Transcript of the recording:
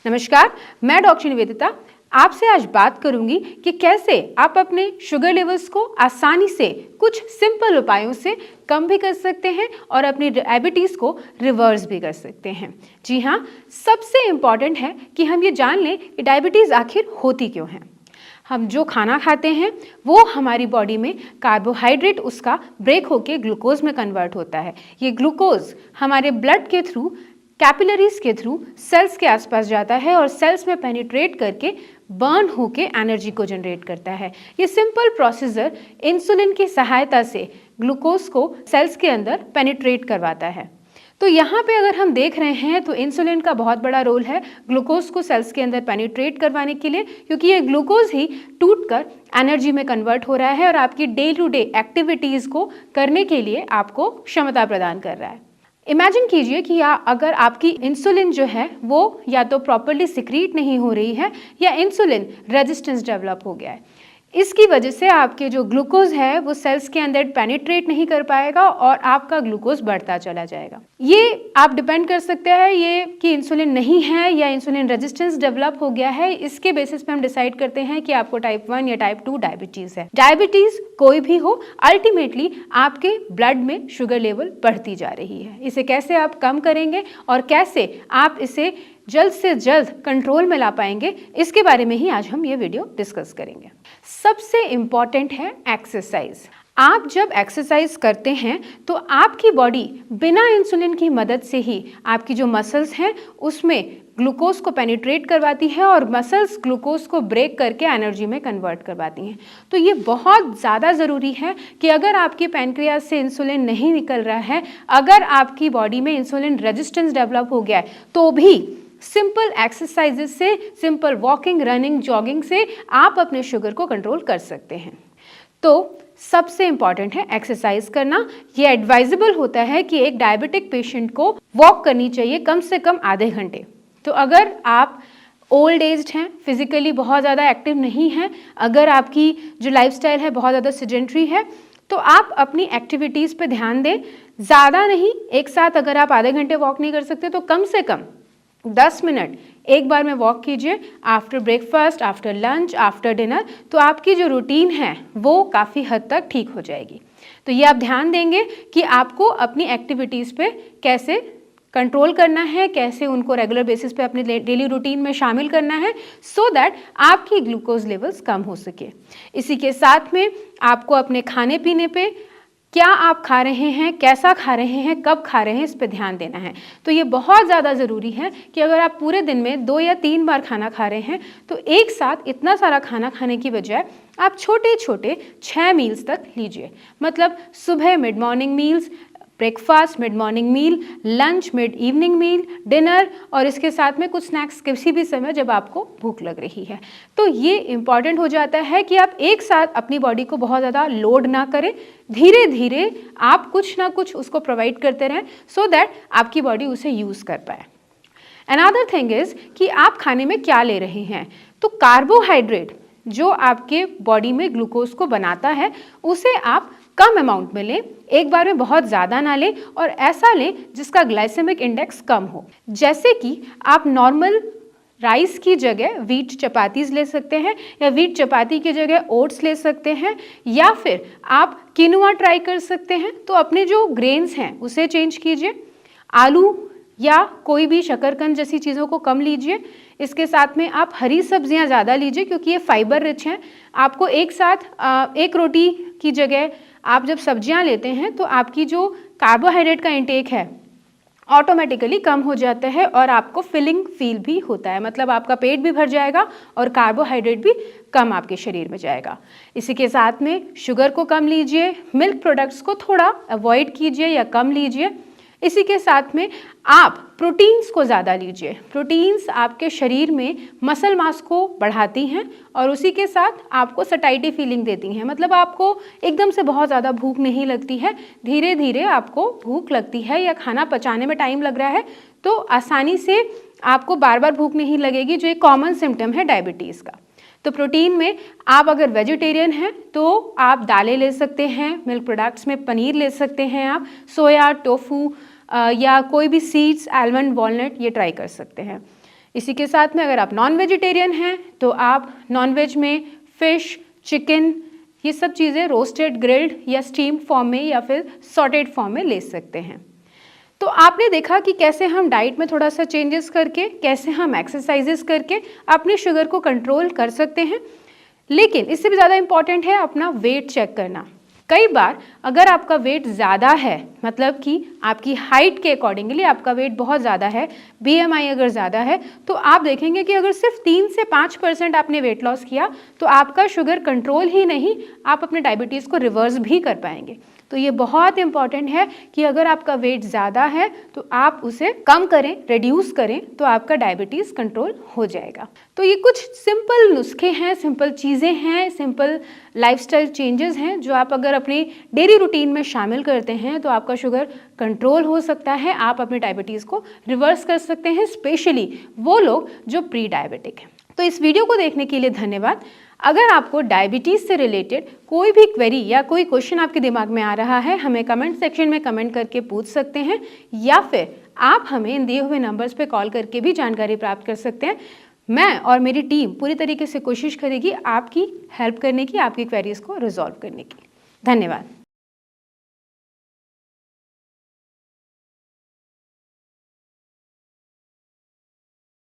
नमस्कार, मैं डॉक्टर निवेदिता आपसे आज बात करूंगी कि कैसे आप अपने शुगर लेवल्स को आसानी से कुछ सिंपल उपायों से कम भी कर सकते हैं और अपनी डायबिटीज़ को रिवर्स भी कर सकते हैं। जी हाँ, सबसे इम्पॉर्टेंट है कि हम ये जान लें कि डायबिटीज़ आखिर होती क्यों है। हम जो खाना खाते हैं वो हमारी बॉडी में कार्बोहाइड्रेट उसका ब्रेक होके ग्लूकोज में कन्वर्ट होता है। ये ग्लूकोज हमारे ब्लड के थ्रू, कैपिलरीज के थ्रू सेल्स के आसपास जाता है और सेल्स में पेनिट्रेट करके बर्न होके एनर्जी को जनरेट करता है। ये सिंपल प्रोसीजर इंसुलिन की सहायता से ग्लूकोज को सेल्स के अंदर पेनिट्रेट करवाता है। तो यहाँ पे अगर हम देख रहे हैं तो इंसुलिन का बहुत बड़ा रोल है ग्लूकोज को सेल्स के अंदर पेनिट्रेट करवाने के लिए, क्योंकि ये ग्लूकोज ही टूटकर एनर्जी में कन्वर्ट हो रहा है और आपकी डे टू डे एक्टिविटीज़ को करने के लिए आपको क्षमता प्रदान कर रहा है। इमेजिन कीजिए कि अगर आपकी इंसुलिन जो है वो या तो प्रॉपरली सिक्रीट नहीं हो रही है या इंसुलिन रेजिस्टेंस डेवलप हो गया है। इसकी वजह से आपके जो ग्लूकोज है वो सेल्स के अंदर पेनिट्रेट नहीं कर पाएगा और आपका ग्लूकोज बढ़ता चला जाएगा। ये आप डिपेंड कर सकते हैं ये कि इंसुलिन नहीं है या इंसुलिन रेजिस्टेंस डेवलप हो गया है। इसके बेसिस पे हम डिसाइड करते हैं कि आपको टाइप 1 या टाइप 2 डायबिटीज़ है। डायबिटीज़ कोई भी हो, अल्टीमेटली आपके ब्लड में शुगर लेवल बढ़ती जा रही है। इसे कैसे आप कम करेंगे और कैसे आप इसे जल्द से जल्द कंट्रोल में ला पाएंगे, इसके बारे में ही आज हम ये वीडियो डिस्कस करेंगे। सबसे इम्पॉर्टेंट है एक्सरसाइज। आप जब एक्सरसाइज करते हैं तो आपकी बॉडी बिना इंसुलिन की मदद से ही आपकी जो मसल्स हैं उसमें ग्लूकोज को पेनिट्रेट करवाती है और मसल्स ग्लूकोज को ब्रेक करके एनर्जी में कन्वर्ट करवाती हैं। तो ये बहुत ज़्यादा ज़रूरी है कि अगर आपकी पैनक्रियाज से इंसुलिन नहीं निकल रहा है, अगर आपकी बॉडी में इंसुलिन रेजिस्टेंस डेवलप हो गया है, तो भी सिंपल एक्सरसाइजेस से, सिंपल वॉकिंग, रनिंग, जॉगिंग से आप अपने शुगर को कंट्रोल कर सकते हैं। तो सबसे इंपॉर्टेंट है एक्सरसाइज करना। ये एडवाइजेबल होता है कि एक डायबिटिक पेशेंट को वॉक करनी चाहिए कम से कम आधे घंटे। तो अगर आप ओल्ड एज्ड हैं, फिजिकली बहुत ज़्यादा एक्टिव नहीं हैं, अगर आपकी जो लाइफस्टाइल है बहुत ज़्यादा सेडेंटरी है, तो आप अपनी एक्टिविटीज़ पे ध्यान दें। ज़्यादा नहीं, एक साथ अगर आप आधे घंटे वॉक नहीं कर सकते तो कम से कम 10 मिनट एक बार में वॉक कीजिए। After breakfast, after lunch, after dinner, तो आपकी जो रूटीन है वो काफ़ी हद तक ठीक हो जाएगी। तो ये आप ध्यान देंगे कि आपको अपनी एक्टिविटीज़ पे कैसे कंट्रोल करना है, कैसे उनको रेगुलर बेसिस पे अपने डेली रूटीन में शामिल करना है, सो दैट आपकी ग्लूकोज लेवल्स कम हो सके। इसी के साथ में आपको अपने खाने पीने पे क्या आप खा रहे हैं, कैसा खा रहे हैं, कब खा रहे हैं, इस पे ध्यान देना है। तो ये बहुत ज़्यादा ज़रूरी है कि अगर आप पूरे दिन में 2 या 3 बार खाना खा रहे हैं तो एक साथ इतना सारा खाना खाने की बजाय आप छोटे छोटे 6 मील्स तक लीजिए। मतलब सुबह mid morning meals, breakfast, mid morning meal, lunch, mid evening meal, dinner और इसके साथ में कुछ स्नैक्स किसी भी समय जब आपको भूख लग रही है। तो ये इम्पॉर्टेंट हो जाता है कि आप एक साथ अपनी बॉडी को बहुत ज़्यादा लोड ना करें, धीरे धीरे आप कुछ ना कुछ उसको प्रोवाइड करते रहें सो दैट आपकी बॉडी उसे यूज़ कर पाए। अनदर थिंग इज़ कि आप खाने में क्या ले रहे हैं। तो कार्बोहाइड्रेट जो आपके बॉडी में ग्लूकोज को बनाता है उसे आप कम अमाउंट में लें, एक बार में बहुत ज़्यादा ना लें और ऐसा लें जिसका ग्लाइसेमिक इंडेक्स कम हो। जैसे कि आप नॉर्मल राइस की जगह व्हीट चपातीज ले सकते हैं या व्हीट चपाती की जगह ओट्स ले सकते हैं या फिर आप किनुआ ट्राई कर सकते हैं। तो अपने जो ग्रेन्स हैं उसे चेंज कीजिए, आलू या कोई भी शकरकंद जैसी चीज़ों को कम लीजिए। इसके साथ में आप हरी सब्जियां ज़्यादा लीजिए क्योंकि ये फाइबर रिच हैं। आपको एक साथ एक रोटी की जगह आप जब सब्जियां लेते हैं तो आपकी जो कार्बोहाइड्रेट का इंटेक है ऑटोमेटिकली कम हो जाता है और आपको फिलिंग फील भी होता है। मतलब आपका पेट भी भर जाएगा और कार्बोहाइड्रेट भी कम आपके शरीर में जाएगा। इसी के साथ में शुगर को कम लीजिए, मिल्क प्रोडक्ट्स को थोड़ा अवॉइड कीजिए या कम लीजिए। इसी के साथ में आप प्रोटीन्स को ज़्यादा लीजिए। प्रोटीन्स आपके शरीर में मसल मास को बढ़ाती हैं और उसी के साथ आपको सटाइटी फीलिंग देती हैं। मतलब आपको एकदम से बहुत ज़्यादा भूख नहीं लगती है, धीरे धीरे आपको भूख लगती है या खाना पचाने में टाइम लग रहा है तो आसानी से आपको बार बार भूख नहीं लगेगी, जो एक कॉमन सिम्टम है डायबिटीज़ का। तो प्रोटीन में आप अगर वेजिटेरियन हैं तो आप दालें ले सकते हैं, मिल्क प्रोडक्ट्स में पनीर ले सकते हैं, आप सोया, टोफू या कोई भी सीड्स, आलमंड, वॉलनट ये ट्राई कर सकते हैं। इसी के साथ में अगर आप नॉन वेजिटेरियन हैं तो आप नॉन वेज में फिश, चिकन, ये सब चीज़ें रोस्टेड, ग्रिल्ड या स्टीम फॉर्म में या फिर सॉटेड फॉर्म में ले सकते हैं। तो आपने देखा कि कैसे हम डाइट में थोड़ा सा चेंजेस करके, कैसे हम एक्सरसाइजेस करके अपने शुगर को कंट्रोल कर सकते हैं। लेकिन इससे भी ज़्यादा इम्पॉर्टेंट है अपना वेट चेक करना। कई बार अगर आपका वेट ज़्यादा है, मतलब कि आपकी हाइट के अकॉर्डिंगली आपका वेट बहुत ज़्यादा है, BMI अगर ज़्यादा है, तो आप देखेंगे कि अगर सिर्फ 3 से 5% आपने वेट लॉस किया तो आपका शुगर कंट्रोल ही नहीं, आप अपने डायबिटीज़ को रिवर्स भी कर पाएंगे। तो ये बहुत इंपॉर्टेंट है कि अगर आपका वेट ज़्यादा है तो आप उसे कम करें, रिड्यूस करें, तो आपका डायबिटीज़ कंट्रोल हो जाएगा। तो ये कुछ सिंपल नुस्खे हैं, सिंपल चीज़ें हैं, सिंपल लाइफस्टाइल चेंजेस हैं जो आप अगर अपने डेली रूटीन में शामिल करते हैं तो आपका शुगर कंट्रोल हो सकता है, आप अपनी डायबिटीज़ को रिवर्स कर सकते हैं, स्पेशली वो लोग जो प्री डायबिटिक हैं। तो इस वीडियो को देखने के लिए धन्यवाद। अगर आपको डायबिटीज़ से रिलेटेड कोई भी क्वेरी या कोई क्वेश्चन आपके दिमाग में आ रहा है, हमें कमेंट सेक्शन में कमेंट करके पूछ सकते हैं, या फिर आप हमें इन दिए हुए नंबर्स पे कॉल करके भी जानकारी प्राप्त कर सकते हैं। मैं और मेरी टीम पूरी तरीके से कोशिश करेगी आपकी हेल्प करने की, आपकी क्वेरीज को रिजॉल्व करने की। धन्यवाद।